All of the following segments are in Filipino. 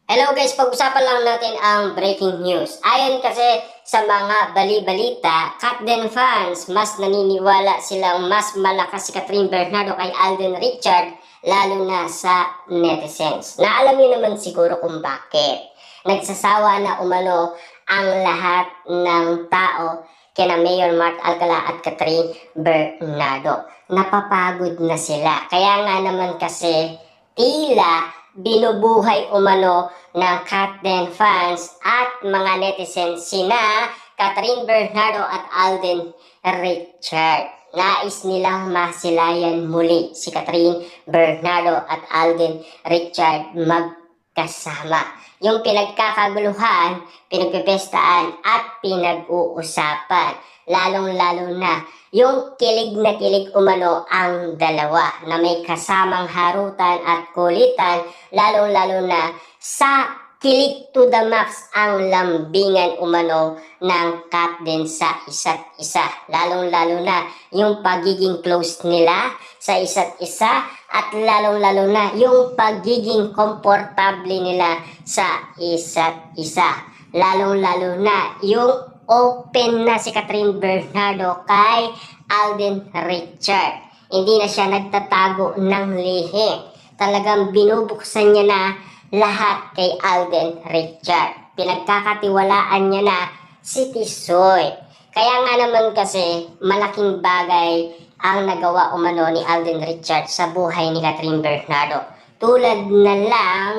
Hello guys, pag-usapan lang natin ang breaking news. Ayon kasi sa mga bali-balita, Katden fans, mas naniniwala silang mas malakas si Catherine Bernardo kay Alden Richard, lalo na sa netizens. Na alam niyo naman siguro kung bakit. Nagsasawa na umano ang lahat ng tao kina Mayor Mark Alcala at Catherine Bernardo. Napapagod na sila. Kaya nga naman kasi tila binubuhay umano ng Katden fans at mga netizens sina Catherine Bernardo at Alden Richard. Nais nilang masilayan muli si Catherine Bernardo at Alden Richard magkasama. Yung pinagkakaguluhan, pinagpipestaan at pinag-uusapan. Lalong-lalo na yung kilig na kilig umano ang dalawa na may kasamang harutan at kulitan, lalong-lalo na sa kilig to the max ang lambingan umano ng Katden sa isa't isa. Lalong-lalo na yung pagiging close nila sa isa't isa at lalong-lalo na yung pagiging komportable nila sa isa't isa. Lalong-lalo na yung open na si Catherine Bernardo kay Alden Richard. Hindi na siya nagtatago ng lihim. Talagang binubuksan niya na lahat kay Alden Richard. Pinagkakatiwalaan niya na si Tisoy. Kaya nga naman kasi malaking bagay ang nagawa umano ni Alden Richard sa buhay ni Catherine Bernardo. Tulad na lang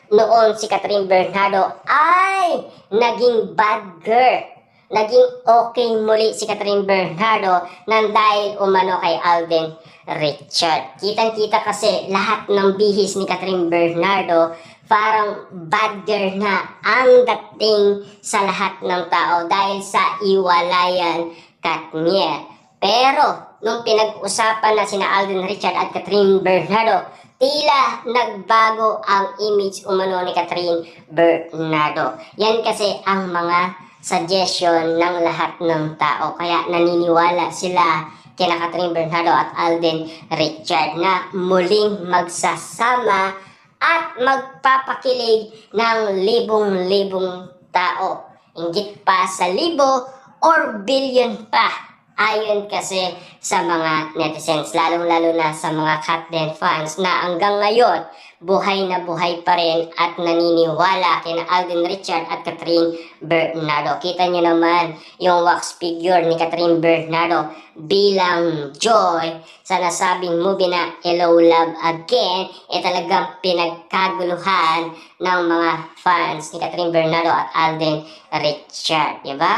noon si Catherine Bernardo ay naging bad girl. Naging okay muli si Catherine Bernardo nang dahil umano kay Alden Richard. Kitang-kita kasi lahat ng bihis ni Catherine Bernardo parang bad girl na ang dating sa lahat ng tao dahil sa iwalayan Katniel. Pero nung pinag-usapan na sina Alden Richard at Catherine Bernardo, tila nagbago ang image umano ni Catherine Bernardo. Yan kasi ang mga suggestion ng lahat ng tao. Kaya naniniwala sila kina Catherine Bernardo at Alden Richard na muling magsasama at magpapakilig ng libong-libong tao. Inggit pa sa libo or billion pa. Ayon kasi sa mga netizens, lalong-lalo na sa mga Katden fans na hanggang ngayon, buhay na buhay pa rin at naniniwala kina Alden Richard at Catherine Bernardo. Kita niyo naman yung wax figure ni Catherine Bernardo bilang Joy sa nasabing movie na Hello Love Again, talagang pinagkaguluhan ng mga fans ni Catherine Bernardo at Alden Richard, diba?